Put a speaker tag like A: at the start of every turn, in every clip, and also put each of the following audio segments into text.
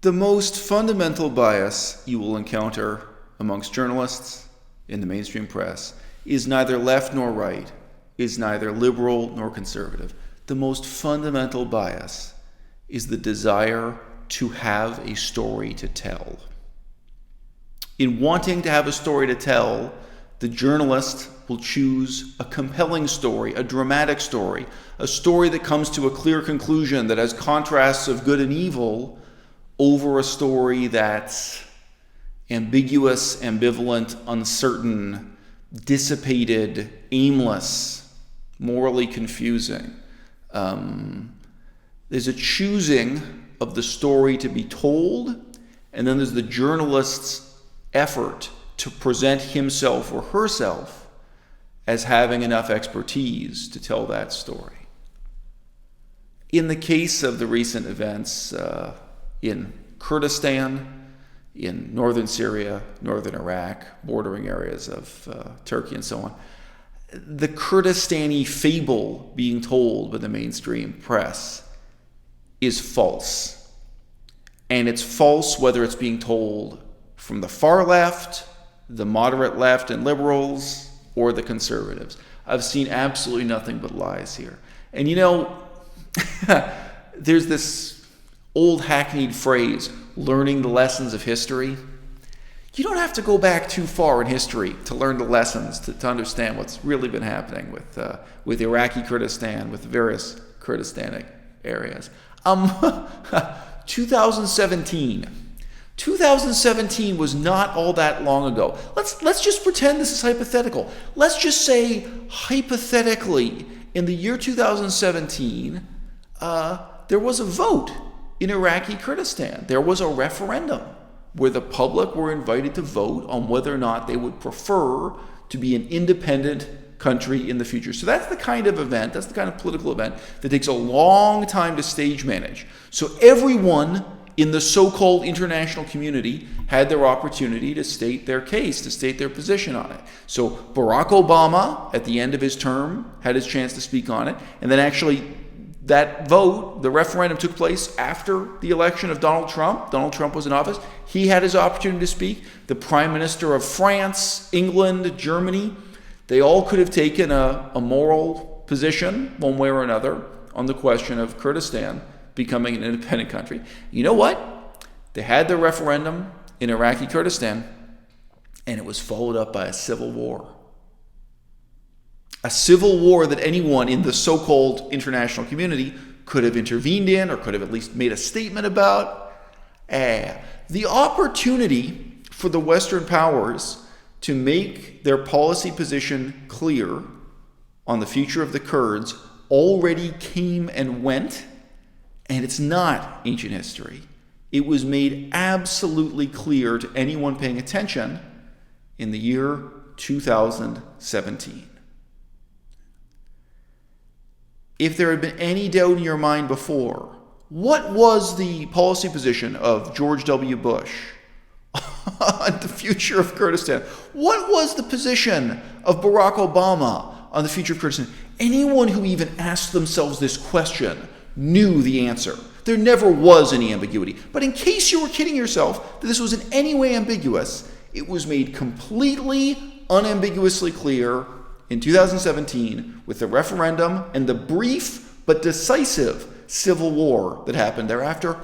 A: The most fundamental bias you will encounter amongst journalists in the mainstream press is neither left nor right, is neither liberal nor conservative. The most fundamental bias is the desire to have a story to tell. In wanting to have a story to tell, the journalist will choose a compelling story, a dramatic story, a story that comes to a clear conclusion, that has contrasts of good and evil, over a story that's ambiguous, ambivalent, uncertain, dissipated, aimless, morally confusing. There's a choosing of the story to be told, and then there's the journalist's effort to present himself or herself as having enough expertise to tell that story. In the case of the recent events in Kurdistan, in northern Syria, northern Iraq, bordering areas of Turkey and so on, the Kurdistani fable being told by the mainstream press is false. And it's false whether it's being told from the far left, the moderate left and liberals, or the conservatives. I've seen absolutely nothing but lies here. And you know, there's this old hackneyed phrase, learning the lessons of history. You don't have to go back too far in history to learn the lessons, to understand what's really been happening with Iraqi Kurdistan, with various Kurdistanic areas. 2017 was not all that long ago. Let's just pretend this is hypothetical. Let's just say, hypothetically, in the year 2017, there was a vote in Iraqi Kurdistan. There was a referendum where the public were invited to vote on whether or not they would prefer to be an independent country in the future. So that's the kind of event, that's the kind of political event that takes a long time to stage manage. So everyone in the so-called international community had their opportunity to state their case, to state their position on it. So Barack Obama, at the end of his term, had his chance to speak on it. And then actually that vote, the referendum, took place after the election of Donald Trump. Donald Trump was in office. He had his opportunity to speak. The Prime Minister of France, England, Germany, they all could have taken a moral position, one way or another, on the question of Kurdistan becoming an independent country. You know what? They had their referendum in Iraqi Kurdistan, and it was followed up by a civil war. A civil war that anyone in the so-called international community could have intervened in, or could have at least made a statement about. The opportunity for the Western powers to make their policy position clear on the future of the Kurds already came and went, and it's not ancient history. It was made absolutely clear to anyone paying attention in the year 2017. If there had been any doubt in your mind before, what was the policy position of George W. Bush on the future of Kurdistan? What was the position of Barack Obama on the future of Kurdistan? Anyone who even asked themselves this question knew the answer. There never was any ambiguity. But in case you were kidding yourself that this was in any way ambiguous, it was made completely unambiguously clear in 2017 with the referendum and the brief but decisive civil war that happened thereafter.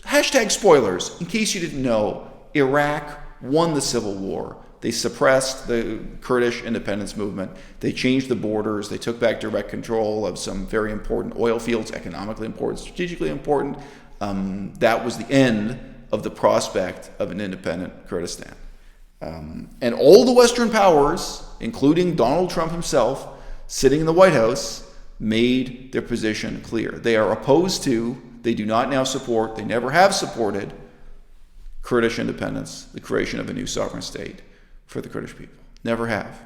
A: Hashtag spoilers, in case you didn't know, Iraq won the civil war. They suppressed the Kurdish independence movement. They changed the borders. They took back direct control of some very important oil fields, economically important, strategically important. That was the end of the prospect of an independent Kurdistan. And all the Western powers, including Donald Trump himself, sitting in the White House, made their position clear. They are opposed to, they do not now support, they never have supported Kurdish independence, the creation of a new sovereign state for the Kurdish people. Never have.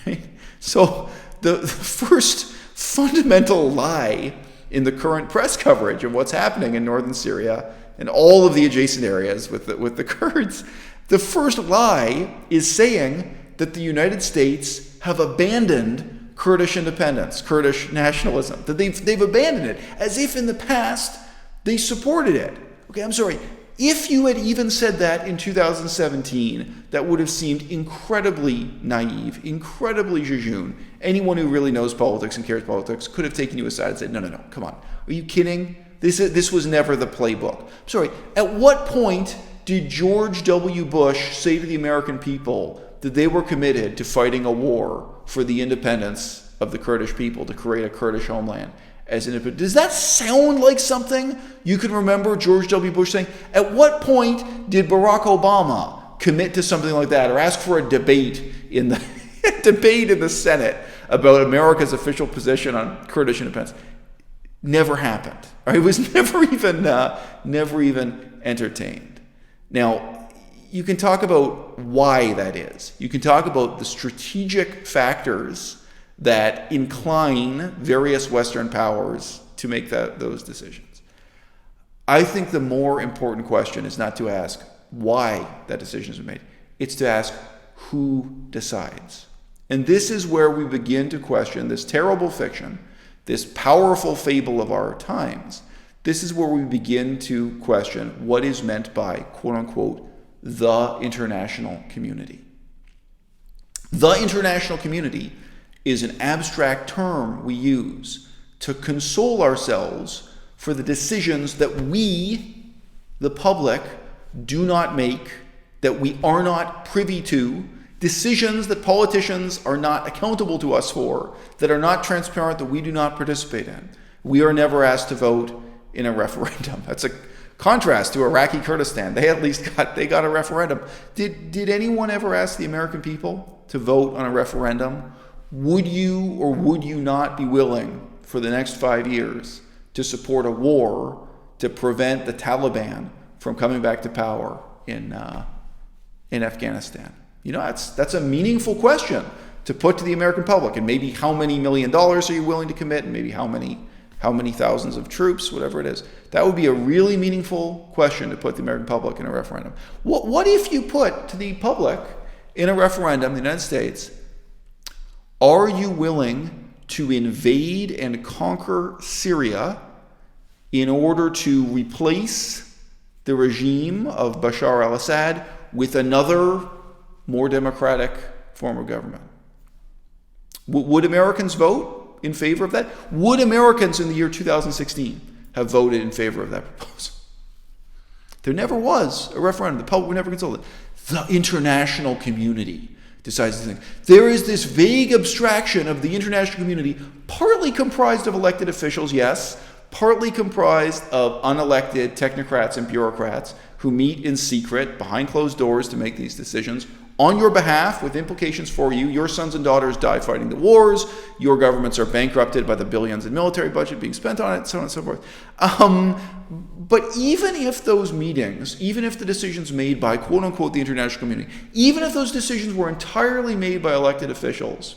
A: Right? So the first fundamental lie in the current press coverage of what's happening in northern Syria and all of the adjacent areas with the Kurds, the first lie is saying that the United States have abandoned Kurdish independence, Kurdish nationalism, that they've abandoned it, as if in the past they supported it. Okay, I'm sorry. If you had even said that in 2017, that would have seemed incredibly naive, incredibly jejune. Anyone who really knows politics and cares politics could have taken you aside and said, no, come on. Are you kidding? This was never the playbook. I'm sorry. At what point did George W. Bush say to the American people that they were committed to fighting a war for the independence of the Kurdish people, to create a Kurdish homeland? Does that sound like something you can remember George W. Bush saying? At what point did Barack Obama commit to something like that, or ask for a debate in the Senate about America's official position on Kurdish independence? Never happened. Right? It was never even entertained. Now, you can talk about why that is. You can talk about the strategic factors that incline various Western powers to make those decisions. I think the more important question is not to ask why that decision is made. It's to ask who decides. And this is where we begin to question this terrible fiction, this powerful fable of our times. This is where we begin to question what is meant by, quote unquote, the international community. The international community is an abstract term we use to console ourselves for the decisions that we, the public, do not make, that we are not privy to, decisions that politicians are not accountable to us for, that are not transparent, that we do not participate in. We are never asked to vote in a referendum. That's a contrast to Iraqi Kurdistan. They at least got a referendum. Did anyone ever ask the American people to vote on a referendum? Would you or would you not be willing for the next 5 years to support a war to prevent the Taliban from coming back to power in Afghanistan? That's a meaningful question to put to the American public. And maybe how many $1 million are you willing to commit, and maybe how many thousands of troops, whatever it is. That would be a really meaningful question to put the American public in a referendum. What if you put to the public in a referendum in the United States, are you willing to invade and conquer Syria in order to replace the regime of Bashar al-Assad with another, more democratic form of government? Would Americans vote in favor of that? Would Americans in the year 2016 have voted in favor of that proposal? There never was a referendum. The public were never consulted. The international community decides this thing. There is this vague abstraction of the international community, partly comprised of elected officials, yes, partly comprised of unelected technocrats and bureaucrats who meet in secret behind closed doors to make these decisions on your behalf with implications for you. Your sons and daughters die fighting the wars. Your governments are bankrupted by the billions in military budget being spent on it, so on and so forth. But even if those meetings, even if the decisions made by quote unquote the international community, even if those decisions were entirely made by elected officials,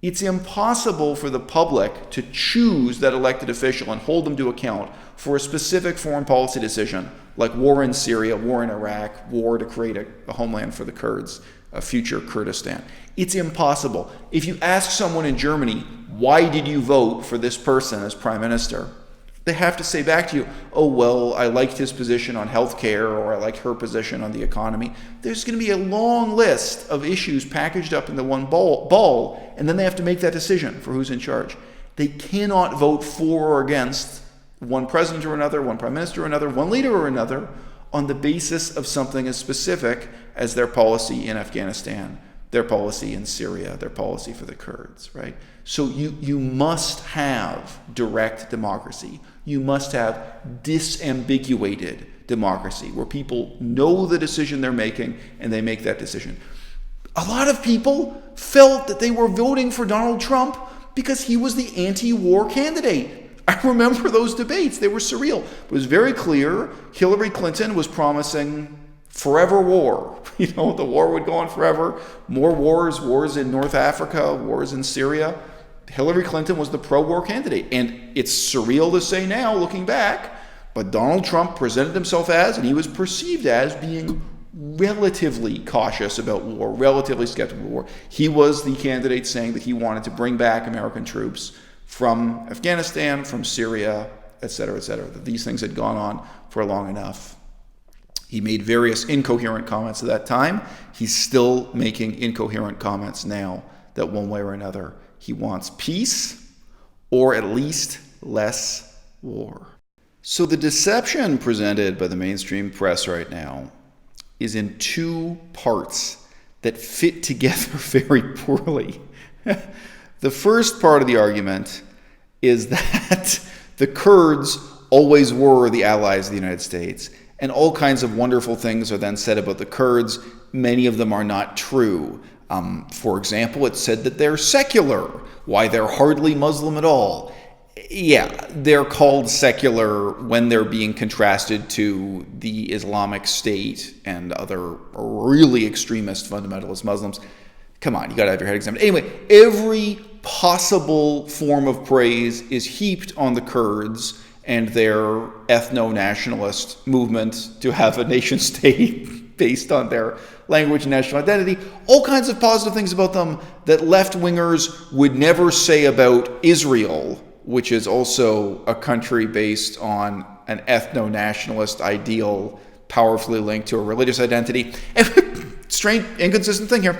A: it's impossible for the public to choose that elected official and hold them to account for a specific foreign policy decision, like war in Syria, war in Iraq, war to create a homeland for the Kurds, a future Kurdistan. It's impossible. If you ask someone in Germany, why did you vote for this person as prime minister? They have to say back to you, oh, well, I liked his position on healthcare, or I liked her position on the economy. There's going to be a long list of issues packaged up into one ball, and then they have to make that decision for who's in charge. They cannot vote for or against one president or another, one prime minister or another, one leader or another, on the basis of something as specific as their policy in Afghanistan, their policy in Syria, their policy for the Kurds, right? So you must have direct democracy. You must have disambiguated democracy, where people know the decision they're making and they make that decision. A lot of people felt that they were voting for Donald Trump because he was the anti-war candidate. I remember those debates. They were surreal. It was very clear Hillary Clinton was promising forever war. The war would go on forever. More wars in North Africa, wars in Syria. Hillary Clinton was the pro-war candidate. And it's surreal to say now, looking back, but Donald Trump presented himself as, and he was perceived as, being relatively cautious about war, relatively skeptical of war. He was the candidate saying that he wanted to bring back American troops from Afghanistan, from Syria, etc., that these things had gone on for long enough. He made various incoherent comments at that time. He's still making incoherent comments now that one way or another he wants peace or at least less war. So the deception presented by the mainstream press right now is in two parts that fit together very poorly. The first part of the argument is that the Kurds always were the allies of the United States, and all kinds of wonderful things are then said about the Kurds. Many of them are not true. For example, it's said that they're secular. Why, they're hardly Muslim at all. Yeah, they're called secular when they're being contrasted to the Islamic State and other really extremist fundamentalist Muslims. Come on, you gotta have your head examined. Anyway, every possible form of praise is heaped on the Kurds and their ethno-nationalist movement to have a nation state based on their language and national identity. All kinds of positive things about them that left-wingers would never say about Israel, which is also a country based on an ethno-nationalist ideal powerfully linked to a religious identity. Strange, inconsistent thing here.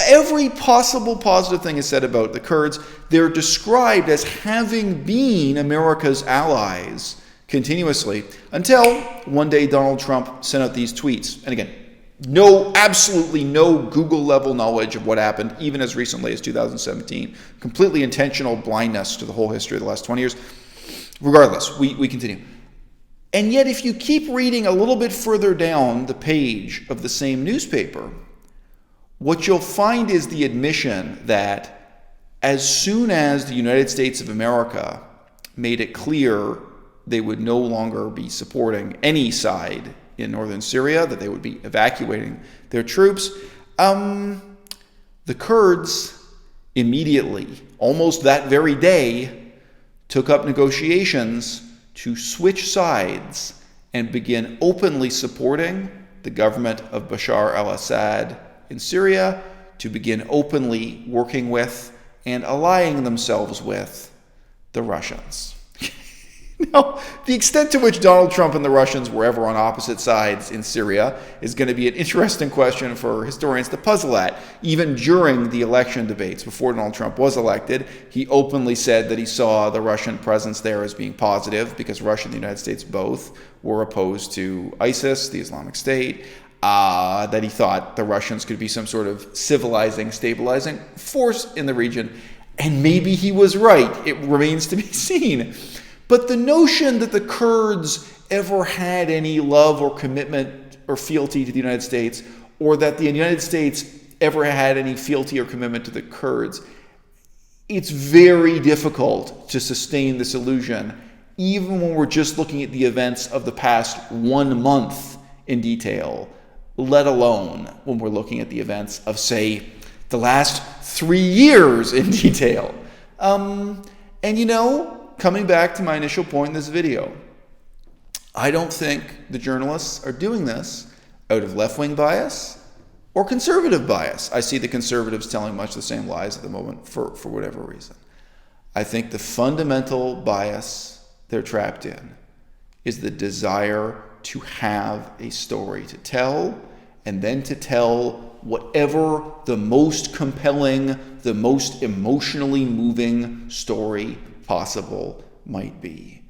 A: Every possible positive thing is said about the Kurds. They're described as having been America's allies continuously until one day Donald Trump sent out these tweets. And again, absolutely no Google level knowledge of what happened, even as recently as 2017. Completely intentional blindness to the whole history of the last 20 years. Regardless, we continue. And yet, if you keep reading a little bit further down the page of the same newspaper, what you'll find is the admission that as soon as the United States of America made it clear they would no longer be supporting any side in northern Syria, that they would be evacuating their troops, the Kurds immediately, almost that very day, took up negotiations to switch sides and begin openly supporting the government of Bashar al-Assad in Syria, to begin openly working with and allying themselves with the Russians. Now, the extent to which Donald Trump and the Russians were ever on opposite sides in Syria is going to be an interesting question for historians to puzzle at. Even during the election debates, before Donald Trump was elected, he openly said that he saw the Russian presence there as being positive because Russia and the United States both were opposed to ISIS, the Islamic State, that he thought the Russians could be some sort of civilizing, stabilizing force in the region. And maybe he was right. It remains to be seen. But the notion that the Kurds ever had any love or commitment or fealty to the United States, or that the United States ever had any fealty or commitment to the Kurds, it's very difficult to sustain this illusion, even when we're just looking at the events of the past 1 month in detail, let alone when we're looking at the events of, say, the last 3 years in detail. Coming back to my initial point in this video, I don't think the journalists are doing this out of left-wing bias or conservative bias. I see the conservatives telling much the same lies at the moment for whatever reason. I think the fundamental bias they're trapped in is the desire to have a story to tell, and then to tell whatever the most compelling, the most emotionally moving story possible might be.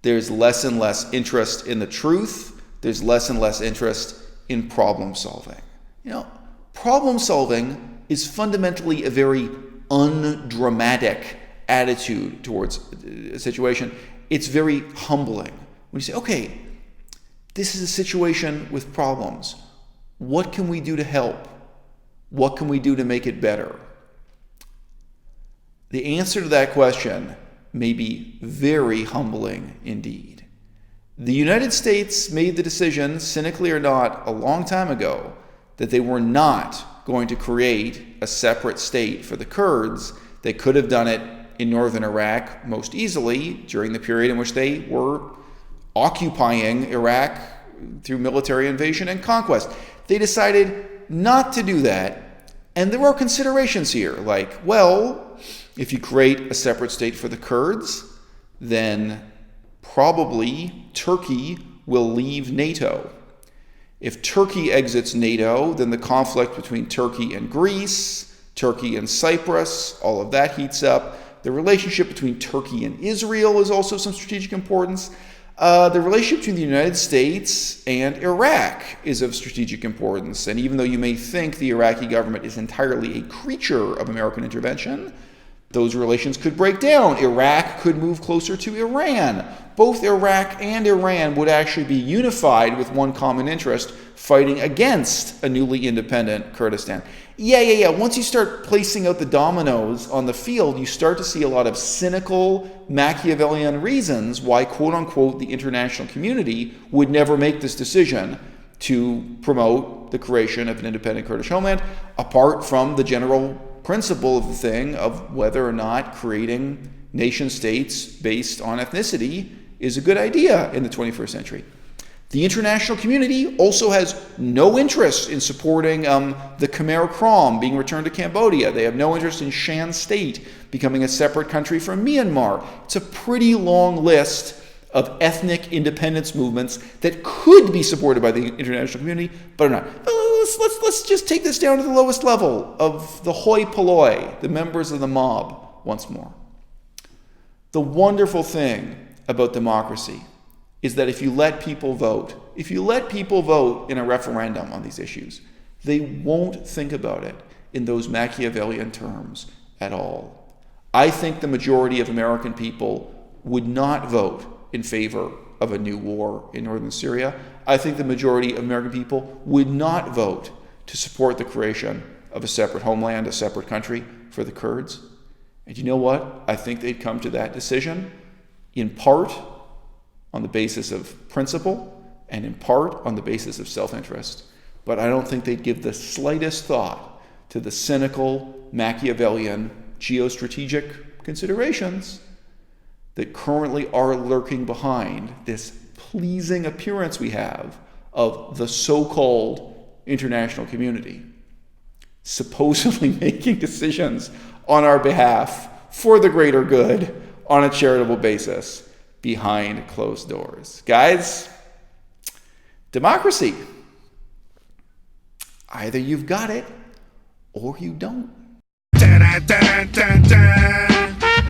A: There's less and less interest in the truth. There's less and less interest in problem solving. Problem solving is fundamentally a very undramatic attitude towards a situation. It's very humbling. When you say, okay, this is a situation with problems. What can we do to help? What can we do to make it better? The answer to that question may be very humbling indeed. The United States made the decision, cynically or not, a long time ago, that they were not going to create a separate state for the Kurds. They could have done it in northern Iraq most easily during the period in which they were occupying Iraq through military invasion and conquest. They decided not to do that, and there are considerations here, like, well, if you create a separate state for the Kurds, then probably Turkey will leave NATO. If Turkey exits NATO, then the conflict between Turkey and Greece, Turkey and Cyprus, all of that heats up. The relationship between Turkey and Israel is also some strategic importance. The relationship between the United States and Iraq is of strategic importance. And even though you may think the Iraqi government is entirely a creature of American intervention, those relations could break down. Iraq could move closer to Iran. Both Iraq and Iran would actually be unified with one common interest, fighting against a newly independent Kurdistan. Yeah. Once you start placing out the dominoes on the field, you start to see a lot of cynical, Machiavellian reasons why, quote unquote, the international community would never make this decision to promote the creation of an independent Kurdish homeland, apart from the general principle of the thing of whether or not creating nation states based on ethnicity is a good idea in the 21st century. The international community also has no interest in supporting the Khmer Krom being returned to Cambodia. They have no interest in Shan State becoming a separate country from Myanmar. It's a pretty long list of ethnic independence movements that could be supported by the international community, but are not. Let's just take this down to the lowest level of the hoi polloi, the members of the mob, once more. The wonderful thing about democracy is that if you let people vote in a referendum on these issues, they won't think about it in those Machiavellian terms at all. I think the majority of American people would not vote in favor of a new war in northern Syria. I think the majority of American people would not vote to support the creation of a separate homeland, a separate country for the Kurds. And you know what? I think they'd come to that decision in part on the basis of principle and in part on the basis of self-interest. But I don't think they'd give the slightest thought to the cynical, Machiavellian, geostrategic considerations that currently are lurking behind this pleasing appearance we have of the so-called international community supposedly making decisions on our behalf for the greater good on a charitable basis behind closed doors. Guys, democracy. Either you've got it or you don't.